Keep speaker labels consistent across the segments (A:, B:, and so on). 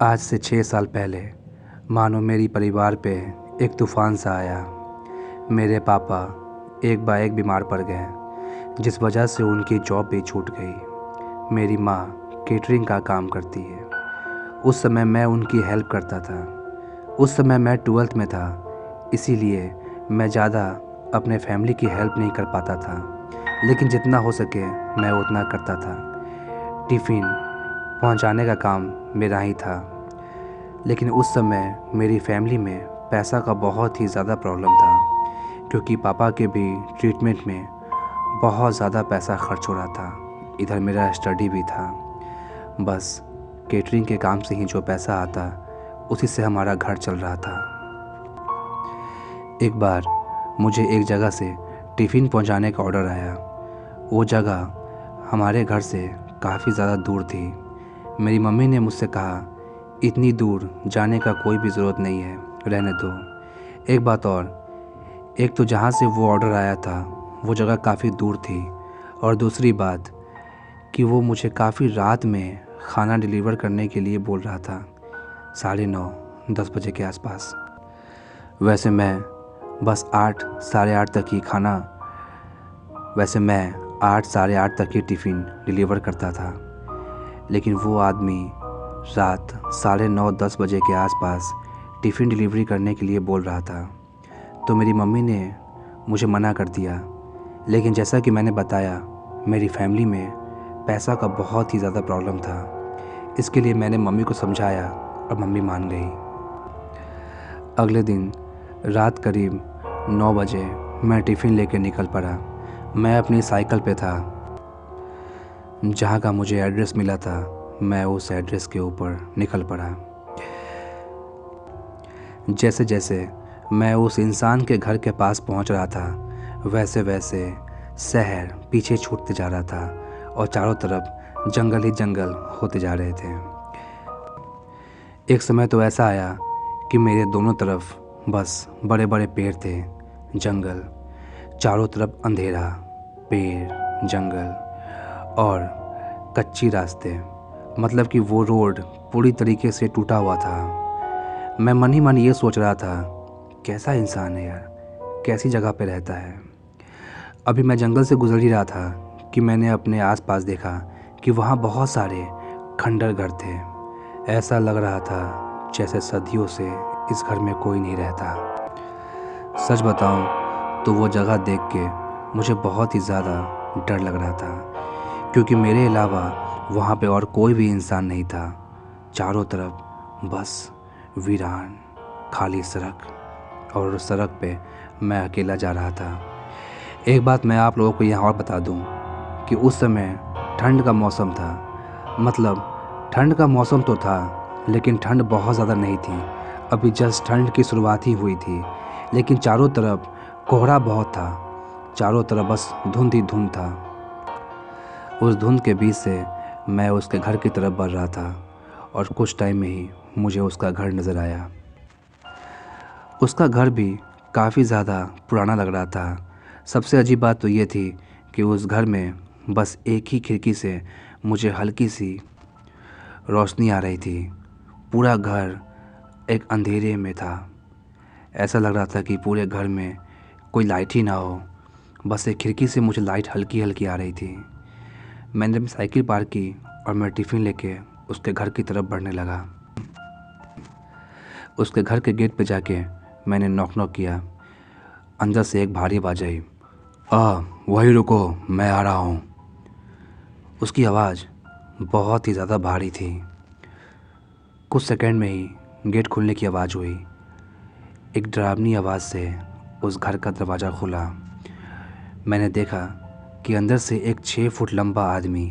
A: आज से 6 साल पहले मानो मेरी परिवार पे एक तूफ़ान सा आया। मेरे पापा एक बार एक बीमार पड़ गए, जिस वजह से उनकी जॉब भी छूट गई। मेरी माँ केटरिंग का काम करती है। उस समय मैं उनकी हेल्प करता था। उस समय मैं 12th में था, इसीलिए मैं ज़्यादा अपने फैमिली की हेल्प नहीं कर पाता था, लेकिन जितना हो सके मैं उतना करता था। टिफ़िन पहुंचाने का काम मेरा ही था। लेकिन उस समय मेरी फैमिली में पैसा का बहुत ही ज़्यादा प्रॉब्लम था, क्योंकि पापा के भी ट्रीटमेंट में बहुत ज़्यादा पैसा खर्च हो रहा था। इधर मेरा स्टडी भी था। बस केटरिंग के काम से ही जो पैसा आता, उसी से हमारा घर चल रहा था। एक बार मुझे एक जगह से टिफ़िन पहुंचाने का ऑर्डर आया। वो जगह हमारे घर से काफ़ी ज़्यादा दूर थी। मेरी मम्मी ने मुझसे कहा, इतनी दूर जाने का कोई भी ज़रूरत नहीं है, रहने दो। एक बात और, एक तो जहाँ से वो ऑर्डर आया था वो जगह काफ़ी दूर थी, और दूसरी बात कि वो मुझे काफ़ी रात में खाना डिलीवर करने के लिए बोल रहा था, 9:30-10 बजे के आसपास। वैसे मैं बस 8 साढ़े 8 तक ही वैसे मैं 8 साढ़े 8 तक ही टिफ़िन डिलीवर करता था, लेकिन वो आदमी रात 9:30-10 बजे के आसपास टिफ़िन डिलीवरी करने के लिए बोल रहा था। तो मेरी मम्मी ने मुझे मना कर दिया, लेकिन जैसा कि मैंने बताया, मेरी फैमिली में पैसा का बहुत ही ज़्यादा प्रॉब्लम था। इसके लिए मैंने मम्मी को समझाया और मम्मी मान गई। अगले दिन रात करीब 9 बजे मैं टिफ़िन लेके निकल पड़ा। मैं अपनी साइकिल पे था। जहाँ का मुझे एड्रेस मिला था, मैं उस एड्रेस के ऊपर निकल पड़ा। जैसे जैसे मैं उस इंसान के घर के पास पहुँच रहा था, वैसे वैसे शहर पीछे छूटते जा रहा था और चारों तरफ जंगल ही जंगल होते जा रहे थे। एक समय तो ऐसा आया कि मेरे दोनों तरफ बस बड़े बड़े पेड़ थे, जंगल, चारों तरफ अंधेरा, पेड़, जंगल और कच्ची रास्ते। मतलब कि वो रोड पूरी तरीके से टूटा हुआ था। मैं मन ही मन ये सोच रहा था, कैसा इंसान है यार, कैसी जगह पे रहता है। अभी मैं जंगल से गुजर ही रहा था कि मैंने अपने आसपास देखा कि वहाँ बहुत सारे खंडर घर थे। ऐसा लग रहा था जैसे सदियों से इस घर में कोई नहीं रहता। सच बताऊं तो वो जगह देख के मुझे बहुत ही ज़्यादा डर लग रहा था, क्योंकि मेरे अलावा वहाँ पे और कोई भी इंसान नहीं था। चारों तरफ बस वीरान खाली सड़क, और उस सड़क पे मैं अकेला जा रहा था। एक बात मैं आप लोगों को यहाँ और बता दूँ कि उस समय ठंड का मौसम था। मतलब ठंड का मौसम तो था, लेकिन ठंड बहुत ज़्यादा नहीं थी। अभी जस्ट ठंड की शुरुआत ही हुई थी, लेकिन चारों तरफ कोहरा बहुत था। चारों तरफ बस धुंध ही धुंध था। उस धुंध के बीच से मैं उसके घर की तरफ बढ़ रहा था, और कुछ टाइम में ही मुझे उसका घर नज़र आया। उसका घर भी काफ़ी ज़्यादा पुराना लग रहा था। सबसे अजीब बात तो ये थी कि उस घर में बस एक ही खिड़की से मुझे हल्की सी रोशनी आ रही थी। पूरा घर एक अंधेरे में था। ऐसा लग रहा था कि पूरे घर में कोई लाइट ही ना हो, बस एक खिड़की से मुझे लाइट हल्की हल्की आ रही थी। मैंने अपनी साइकिल पार्क की और मैं टिफ़िन लेके उसके घर की तरफ बढ़ने लगा। उसके घर के गेट पे जाके मैंने नॉक नॉक किया। अंदर से एक भारी आवाज़ आई, वहीं रुको, मैं आ रहा हूँ। उसकी आवाज़ बहुत ही ज़्यादा भारी थी। कुछ सेकंड में ही गेट खुलने की आवाज़ हुई। एक डरावनी आवाज़ से उस घर का दरवाज़ा खुला। मैंने देखा कि अंदर से एक 6 फुट लंबा आदमी,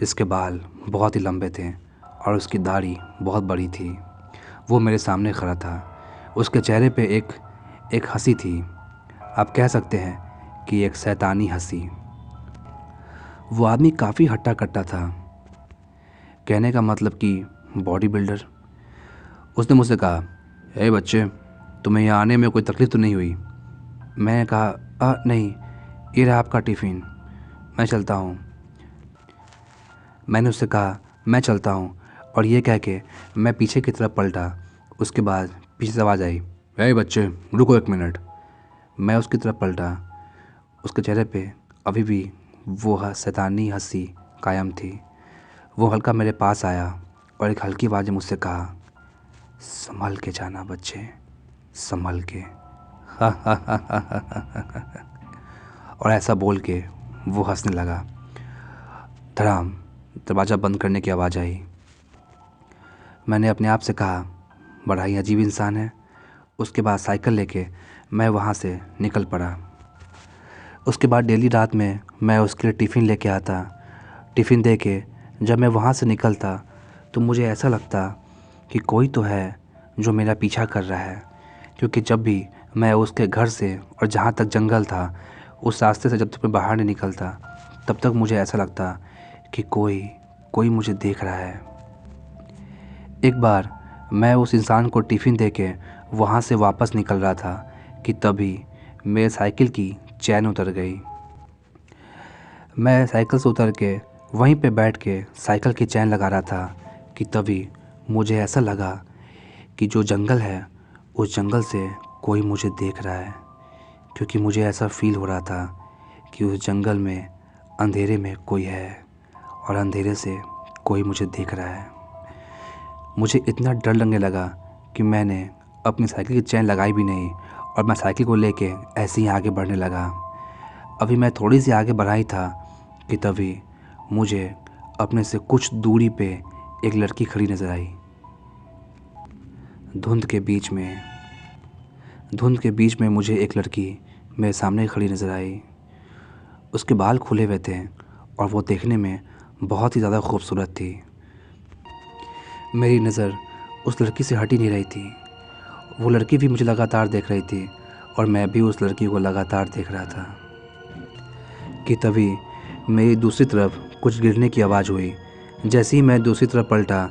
A: जिसके बाल बहुत ही लंबे थे और उसकी दाढ़ी बहुत बड़ी थी, वो मेरे सामने खड़ा था। उसके चेहरे पे एक हंसी थी। आप कह सकते हैं कि एक शैतानी हंसी। वो आदमी काफ़ी हट्टा कट्टा था, कहने का मतलब कि बॉडी बिल्डर। उसने मुझसे कहा, बच्चे, तुम्हें यहाँ आने में कोई तकलीफ़ तो नहीं हुई? मैंने कहा, नहीं, ये रहा आपका टिफ़िन, मैं चलता हूँ। मैंने उससे कहा, मैं चलता हूँ, और ये कह के मैं पीछे की तरफ पलटा। उसके बाद पीछे से आवाज़ आई, ए बच्चे रुको 1 मिनट। मैं उसकी तरफ पलटा। उसके चेहरे पे अभी भी वो शैतानी हंसी कायम थी। वो हल्का मेरे पास आया और एक हल्की आवाज़ में मुझसे कहा, संभल के जाना बच्चे, संभल के। और ऐसा बोल के वो हंसने लगा। धड़ाम दरवाज़ा बंद करने की आवाज़ आई। मैंने अपने आप से कहा, बड़ा ही अजीब इंसान है। उसके बाद साइकिल लेके मैं वहाँ से निकल पड़ा। उसके बाद डेली रात में मैं उसके लिए टिफ़िन लेके आता। टिफ़िन दे के जब मैं वहाँ से निकलता तो मुझे ऐसा लगता कि कोई तो है जो मेरा पीछा कर रहा है, क्योंकि जब भी मैं उसके घर से और जहाँ तक जंगल था उस रास्ते से जब तक मैं बाहर नहीं निकलता तब तक मुझे ऐसा लगता कि कोई मुझे देख रहा है। एक बार मैं उस इंसान को टिफ़िन दे के वहाँ से वापस निकल रहा था कि तभी मेरे साइकिल की चैन उतर गई। मैं साइकिल से उतर के वहीं पे बैठ के साइकिल की चैन लगा रहा था कि तभी मुझे ऐसा लगा कि जो जंगल है उस जंगल से कोई मुझे देख रहा है, क्योंकि मुझे ऐसा फ़ील हो रहा था कि उस जंगल में अंधेरे में कोई है और अंधेरे से कोई मुझे देख रहा है। मुझे इतना डर लगने लगा कि मैंने अपनी साइकिल की चैन लगाई भी नहीं और मैं साइकिल को लेके ऐसे ही आगे बढ़ने लगा। अभी मैं थोड़ी सी आगे बढ़ा ही था कि तभी मुझे अपने से कुछ दूरी पे एक लड़की खड़ी नज़र आई। धुंध के बीच में मुझे एक लड़की मेरे सामने खड़ी नज़र आई। उसके बाल खुले हुए थे और वो देखने में बहुत ही ज़्यादा खूबसूरत थी। मेरी नज़र उस लड़की से हट ही नहीं रही थी। वो लड़की भी मुझे लगातार देख रही थी और मैं भी उस लड़की को लगातार देख रहा था कि तभी मेरी दूसरी तरफ कुछ गिरने की आवाज़ हुई। जैसे ही मैं दूसरी तरफ पलटा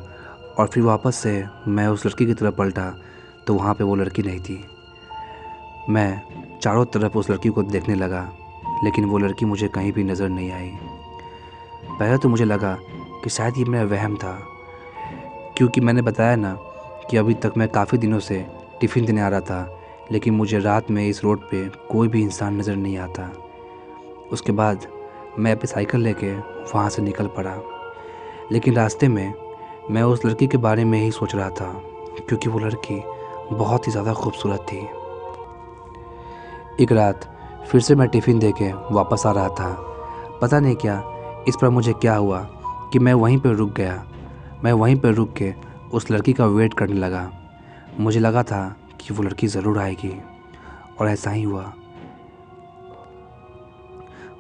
A: और फिर वापस से मैं उस लड़की की तरफ पलटा तो वहाँ पे वो लड़की नहीं थी। मैं चारों तरफ उस लड़की को देखने लगा, लेकिन वो लड़की मुझे कहीं भी नज़र नहीं आई। पहले तो मुझे लगा कि शायद ये मेरा वहम था, क्योंकि मैंने बताया ना कि अभी तक मैं काफ़ी दिनों से टिफ़िन देने आ रहा था, लेकिन मुझे रात में इस रोड पे कोई भी इंसान नज़र नहीं आता। उसके बाद मैं अपनी साइकिल लेके वहाँ से निकल पड़ा, लेकिन रास्ते में मैं उस लड़की के बारे में ही सोच रहा था, क्योंकि वो लड़की बहुत ही ज़्यादा खूबसूरत थी। एक रात फिर से मैं टिफ़िन दे के वापस आ रहा था। पता नहीं क्या इस पर मुझे क्या हुआ कि मैं वहीं पर रुक गया। मैं वहीं पर रुक के उस लड़की का वेट करने लगा। मुझे लगा था कि वो लड़की ज़रूर आएगी और ऐसा ही हुआ।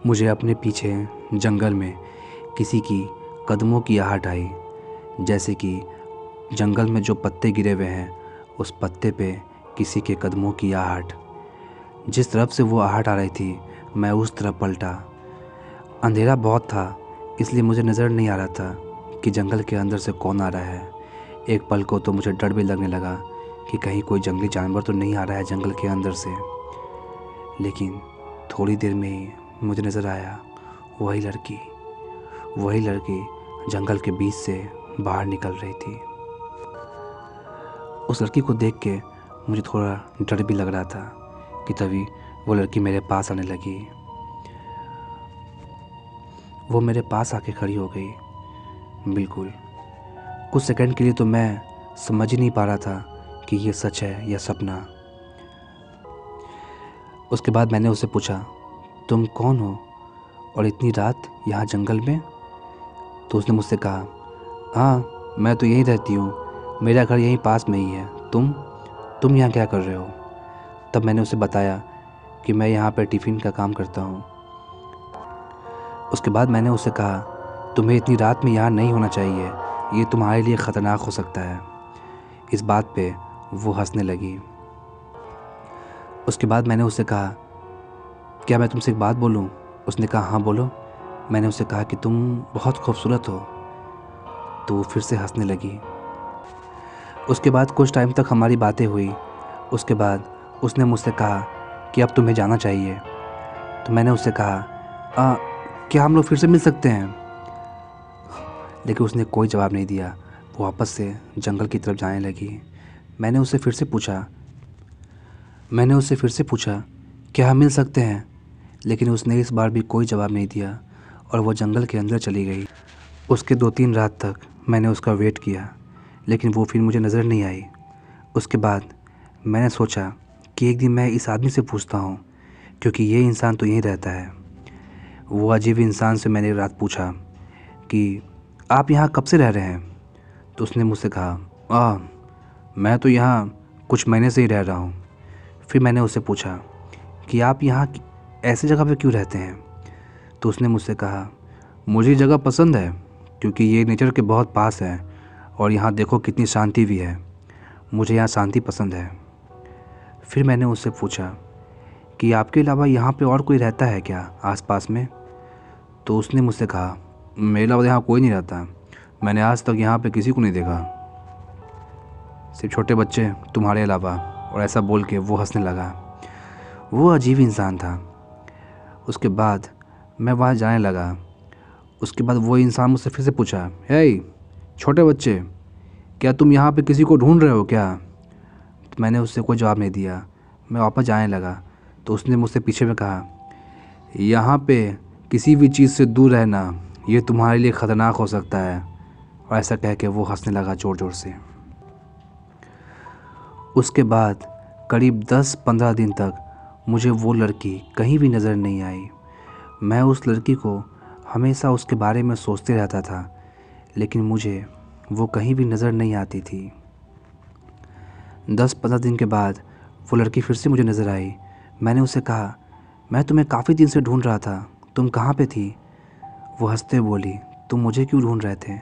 A: मुझे अपने पीछे जंगल में किसी की कदमों की आहट आई, जैसे कि जंगल में जो पत्ते गिरे हुए हैं उस पत्ते पे किसी के कदमों की आहट। जिस तरफ से वो आहट आ रही थी मैं उस तरफ पलटा। अंधेरा बहुत था, इसलिए मुझे नज़र नहीं आ रहा था कि जंगल के अंदर से कौन आ रहा है। एक पल को तो मुझे डर भी लगने लगा कि कहीं कोई जंगली जानवर तो नहीं आ रहा है जंगल के अंदर से। लेकिन थोड़ी देर में ही मुझे नज़र आया वही लड़की जंगल के बीच से बाहर निकल रही थी। उस लड़की को देख के मुझे थोड़ा डर भी लग रहा था कि तभी वो लड़की मेरे पास आने लगी। वो मेरे पास आके खड़ी हो गई। बिल्कुल कुछ सेकंड के लिए तो मैं समझ ही नहीं पा रहा था कि ये सच है या सपना। उसके बाद मैंने उससे पूछा, तुम कौन हो और इतनी रात यहाँ जंगल में? तो उसने मुझसे कहा, हाँ मैं तो यहीं रहती हूँ, मेरा घर यहीं पास में ही है। तुम यहाँ क्या कर रहे हो? तब मैंने उसे बताया कि मैं यहाँ पर टिफ़िन का काम करता हूँ। उसके बाद मैंने उससे कहा, तुम्हें इतनी रात में यहाँ नहीं होना चाहिए, ये तुम्हारे लिए ख़तरनाक हो सकता है। इस बात पे वो हंसने लगी। उसके बाद मैंने उससे कहा, क्या मैं तुमसे एक बात बोलूँ? उसने कहा, हाँ बोलो। मैंने उससे कहा कि तुम बहुत खूबसूरत हो। तो वो फिर से हंसने लगी। उसके बाद कुछ टाइम तक हमारी बातें हुई। उसके बाद उसने मुझसे कहा कि अब तुम्हें जाना चाहिए। तो मैंने उससे कहा, क्या हम लोग फिर से मिल सकते हैं? लेकिन उसने कोई जवाब नहीं दिया। वो वापस से जंगल की तरफ जाने लगी। मैंने उससे फिर से पूछा, क्या हम मिल सकते हैं? लेकिन उसने इस बार भी कोई जवाब नहीं दिया और वो जंगल के अंदर चली गई। उसके 2-3 रात तक मैंने उसका वेट किया, लेकिन वो फिर मुझे नज़र नहीं आई। उसके बाद मैंने सोचा कि एक दिन मैं इस आदमी से पूछता हूँ, क्योंकि ये इंसान तो यहीं रहता है। वो अजीब इंसान से मैंने रात पूछा कि आप यहाँ कब से रह रहे हैं? तो उसने मुझसे कहा, मैं तो यहाँ कुछ महीने से ही रह रहा हूँ। फिर मैंने उससे पूछा कि आप यहाँ ऐसी जगह पे क्यों रहते हैं? तो उसने मुझसे कहा, मुझे जगह पसंद है क्योंकि ये नेचर के बहुत पास है और यहाँ देखो कितनी शांति भी है। मुझे यहाँ शांति पसंद है। फिर मैंने उससे पूछा कि आपके अलावा यहाँ पे और कोई रहता है क्या आसपास में? तो उसने मुझसे कहा, मेरे अलावा यहाँ कोई नहीं रहता। मैंने आज तक यहाँ पे किसी को नहीं देखा, सिर्फ छोटे बच्चे तुम्हारे अलावा। और ऐसा बोल के वो हंसने लगा। वो अजीब इंसान था। उसके बाद मैं वहाँ जाने लगा। उसके बाद वो इंसान मुझसे फिर से पूछा, हे छोटे बच्चे, क्या तुम यहाँ पे किसी को ढूंढ रहे हो क्या? तो मैंने उससे कोई जवाब नहीं दिया। मैं वापस जाने लगा तो उसने मुझसे पीछे में कहा, यहाँ पे किसी भी चीज़ से दूर रहना ये तुम्हारे लिए ख़तरनाक हो सकता है। और ऐसा कह के वो हंसने लगा ज़ोर ज़ोर से। उसके बाद करीब 10-15 दिन तक मुझे वो लड़की कहीं भी नज़र नहीं आई। मैं उस लड़की को हमेशा उसके बारे में सोचते रहता था, लेकिन मुझे वो कहीं भी नज़र नहीं आती थी। 10-15 दिन के बाद वो लड़की फिर से मुझे नज़र आई। मैंने उससे कहा, मैं तुम्हें काफ़ी दिन से ढूंढ रहा था, तुम कहाँ पे थी? वो हंसते बोली, तुम मुझे क्यों ढूंढ रहे थे?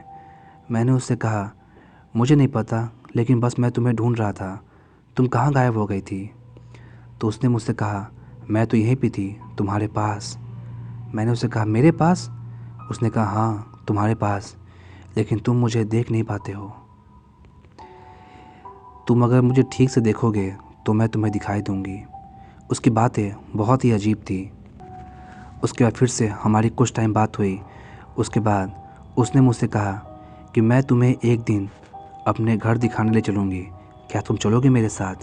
A: मैंने उससे कहा, मुझे नहीं पता, लेकिन बस मैं तुम्हें ढूंढ रहा था। तुम कहाँ गायब हो गई थी? तो उसने मुझसे कहा, मैं तो यहीं पे थी, तुम्हारे पास। मैंने उससे कहा, मेरे पास? उसने कहा, हाँ तुम्हारे पास, लेकिन तुम मुझे देख नहीं पाते हो। तुम अगर मुझे ठीक से देखोगे तो मैं तुम्हें दिखाई दूंगी। उसकी बातें बहुत ही अजीब थी। उसके बाद फिर से हमारी कुछ टाइम बात हुई। उसके बाद उसने मुझसे कहा कि मैं तुम्हें एक दिन अपने घर दिखाने ले चलूँगी, क्या तुम चलोगे मेरे साथ?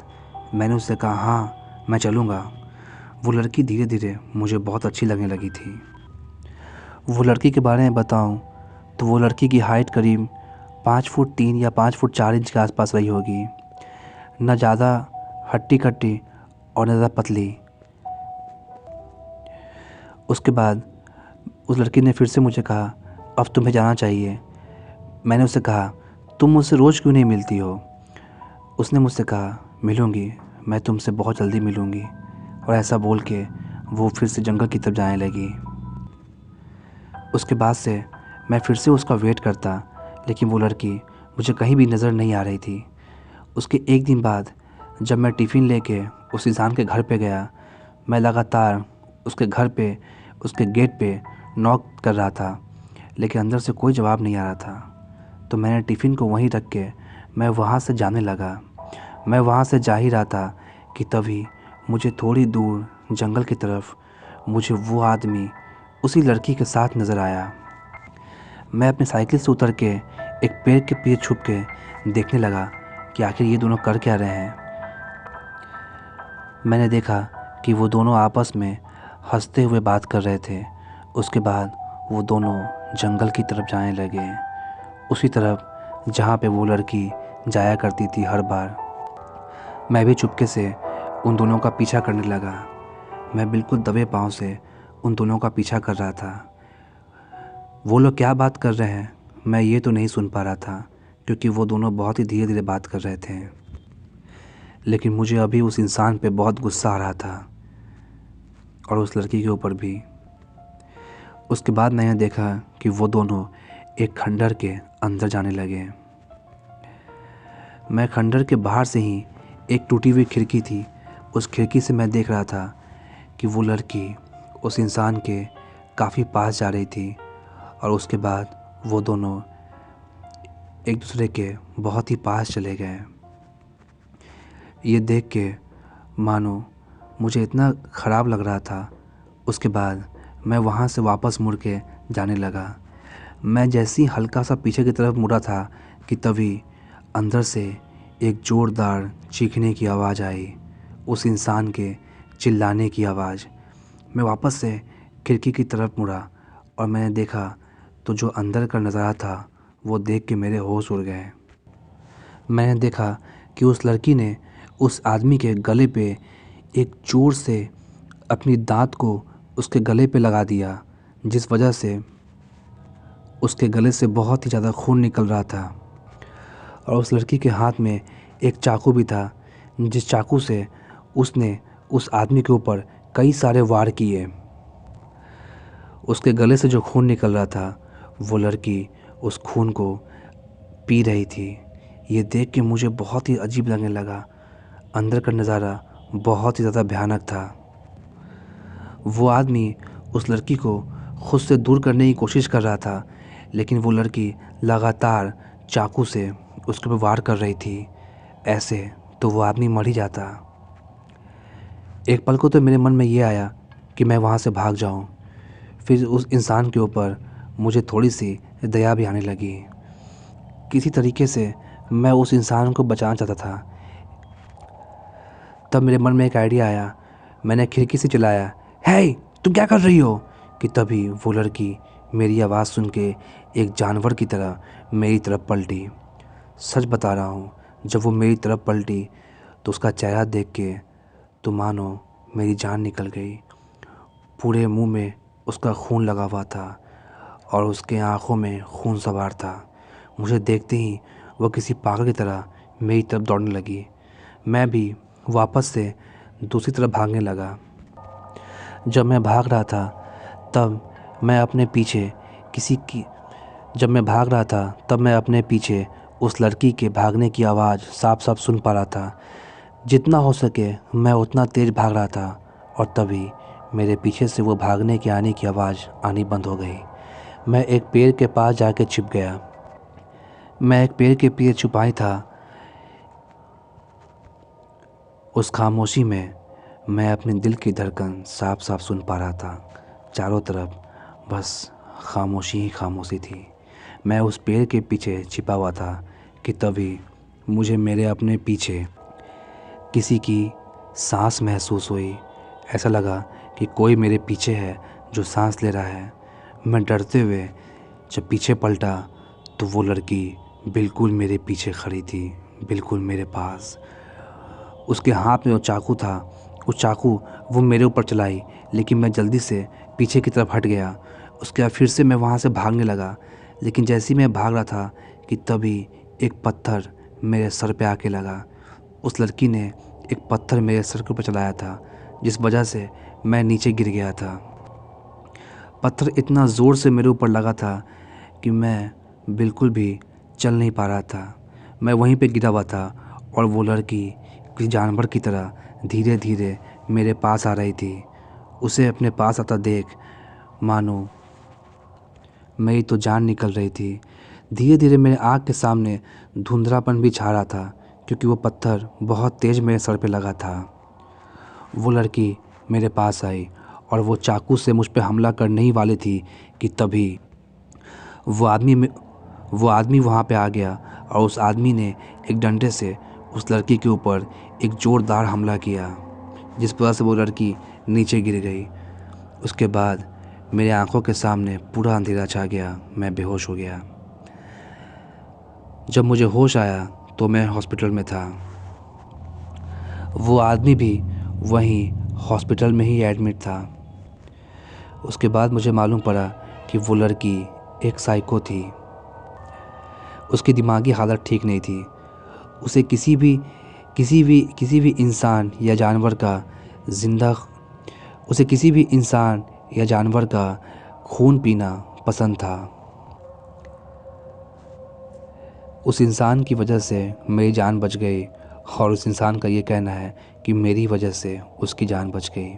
A: मैंने उससे कहा, हाँ मैं चलूँगा। वो लड़की धीरे धीरे मुझे बहुत अच्छी लगने लगी थी। वो लड़की के बारे में बताऊँ तो वो लड़की की हाइट करीब 5 फुट 3 या 5 फुट 4 इंच के आसपास रही होगी। न ज़्यादा हट्टी कट्टी और न ज़्यादा पतली। उसके बाद उस लड़की ने फिर से मुझे कहा, अब तुम्हें जाना चाहिए। मैंने उससे कहा, तुम मुझसे रोज़ क्यों नहीं मिलती हो? उसने मुझसे कहा, मिलूँगी, मैं तुमसे बहुत जल्दी मिलूँगी। और ऐसा बोल के वो फिर से जंगल की तरफ जाने लगी। उसके बाद से मैं फिर से उसका वेट करता, लेकिन वो लड़की मुझे कहीं भी नज़र नहीं आ रही थी। उसके एक दिन बाद जब मैं टिफ़िन लेके उस इंसान के घर पे गया, मैं लगातार उसके घर पे, उसके गेट पे नॉक कर रहा था, लेकिन अंदर से कोई जवाब नहीं आ रहा था। तो मैंने टिफ़िन को वहीं रख के मैं वहाँ से जाने लगा। मैं वहाँ से जा ही रहा था कि तभी मुझे थोड़ी दूर जंगल की तरफ मुझे वो आदमी उसी लड़की के साथ नज़र आया। मैं अपनी साइकिल से उतर के एक पेड़ के पीछे छुप के देखने लगा कि आखिर ये दोनों कर क्या रहे हैं। मैंने देखा कि वो दोनों आपस में हंसते हुए बात कर रहे थे। उसके बाद वो दोनों जंगल की तरफ जाने लगे, उसी तरफ जहाँ पे वो लड़की जाया करती थी हर बार। मैं भी चुपके से उन दोनों का पीछा करने लगा। मैं बिल्कुल दबे पाँव से उन दोनों का पीछा कर रहा था। वो लोग क्या बात कर रहे हैं मैं ये तो नहीं सुन पा रहा था, क्योंकि वो दोनों बहुत ही धीरे धीरे बात कर रहे थे। लेकिन मुझे अभी उस इंसान पे बहुत गुस्सा आ रहा था और उस लड़की के ऊपर भी। उसके बाद मैंने देखा कि वो दोनों एक खंडर के अंदर जाने लगे। मैं खंडर के बाहर से ही, एक टूटी हुई खिड़की थी, उस खिड़की से मैं देख रहा था कि वो लड़की उस इंसान के काफ़ी पास जा रही थी और उसके बाद वो दोनों एक दूसरे के बहुत ही पास चले गए। ये देख के मानो मुझे इतना ख़राब लग रहा था। उसके बाद मैं वहाँ से वापस मुड़ के जाने लगा। मैं जैसे ही हल्का सा पीछे की तरफ मुड़ा था कि तभी अंदर से एक ज़ोरदार चीखने की आवाज़ आई, उस इंसान के चिल्लाने की आवाज़। मैं वापस से खिड़की की तरफ मुड़ा और मैंने देखा तो जो अंदर का नज़ारा था वो देख के मेरे होश उड़ गए। मैंने देखा कि उस लड़की ने उस आदमी के गले पे एक ज़ोर से अपनी दाँत को उसके गले पे लगा दिया, जिस वजह से उसके गले से बहुत ही ज़्यादा खून निकल रहा था। और उस लड़की के हाथ में एक चाकू भी था, जिस चाकू से उसने उस आदमी के ऊपर कई सारे वार किए। उसके गले से जो खून निकल रहा था वो लड़की उस खून को पी रही थी। ये देख के मुझे बहुत ही अजीब लगने लगा। अंदर का नज़ारा बहुत ही ज़्यादा भयानक था। वो आदमी उस लड़की को खुद से दूर करने की कोशिश कर रहा था, लेकिन वो लड़की लगातार चाकू से उसके ऊपर वार कर रही थी। ऐसे तो वो आदमी मर ही जाता। एक पल को तो मेरे मन में ये आया कि मैं वहाँ से भाग जाऊँ। फिर उस इंसान के ऊपर मुझे थोड़ी सी दया भी आने लगी। किसी तरीके से मैं उस इंसान को बचाना चाहता था। तब मेरे मन में एक आइडिया आया। मैंने खिड़की से चिल्लाया, हे तुम क्या कर रही हो? कि तभी वो लड़की मेरी आवाज़ सुन के एक जानवर की तरह मेरी तरफ पलटी। सच बता रहा हूँ, जब वो मेरी तरफ पलटी तो उसका चेहरा देख के तो मानो मेरी जान निकल गई। पूरे मुंह में उसका खून लगा हुआ था और उसके आँखों में खून सवार था। मुझे देखते ही वो किसी पागल की तरह मेरी तरफ दौड़ने लगी। मैं भी वापस से दूसरी तरफ भागने लगा। जब मैं भाग रहा था तब मैं अपने पीछे उस लड़की के भागने की आवाज़ साफ साफ सुन पा रहा था। जितना हो सके मैं उतना तेज़ भाग रहा था और तभी मेरे पीछे से वो भागने के आने की आवाज़ आनी बंद हो गई। मैं एक पेड़ के पास जाके छिप गया। मैं एक पेड़ के पीछे छुपा ही था। उस खामोशी में मैं अपने दिल की धड़कन साफ साफ सुन पा रहा था। चारों तरफ बस खामोशी ही खामोशी थी। मैं उस पेड़ के पीछे छिपा हुआ था कि तभी मुझे मेरे अपने पीछे किसी की सांस महसूस हुई। ऐसा लगा कि कोई मेरे पीछे है जो सांस ले रहा है। मैं डरते हुए जब पीछे पलटा तो वो लड़की बिल्कुल मेरे पीछे खड़ी थी, बिल्कुल मेरे पास। उसके हाथ में वो चाकू था। वो चाकू वो मेरे ऊपर चलाई, लेकिन मैं जल्दी से पीछे की तरफ हट गया। उसके बाद फिर से मैं वहाँ से भागने लगा, लेकिन जैसे ही मैं भाग रहा था कि तभी एक पत्थर मेरे सर पे आके लगा। उस लड़की ने एक पत्थर मेरे सर के ऊपर चलाया था, जिस वजह से मैं नीचे गिर गया था। पत्थर इतना ज़ोर से मेरे ऊपर लगा था कि मैं बिल्कुल भी चल नहीं पा रहा था। मैं वहीं पे गिरा हुआ था और वो लड़की किसी जानवर की तरह धीरे धीरे मेरे पास आ रही थी। उसे अपने पास आता देख मानो मेरी तो जान निकल रही थी। धीरे धीरे मेरे आँख के सामने धुंधलापन भी छा रहा था, क्योंकि वो पत्थर बहुत तेज़ मेरे सर पे लगा था। वो लड़की मेरे पास आई और वो चाकू से मुझ पे हमला करने ही वाली थी कि तभी वो आदमी वहाँ पे आ गया और उस आदमी ने एक डंडे से उस लड़की के ऊपर एक ज़ोरदार हमला किया, जिस वजह से वो लड़की नीचे गिर गई। उसके बाद मेरे आंखों के सामने पूरा अंधेरा छा गया। मैं बेहोश हो गया। जब मुझे होश आया तो मैं हॉस्पिटल में था। वो आदमी भी वहीं हॉस्पिटल में ही एडमिट था। उसके बाद मुझे मालूम पड़ा कि वो लड़की एक साइको थी। उसकी दिमागी हालत ठीक नहीं थी। उसे किसी भी इंसान या जानवर का खून पीना पसंद था। उस इंसान की वजह से मेरी जान बच गई और उस इंसान का ये कहना है कि मेरी वजह से उसकी जान बच गई।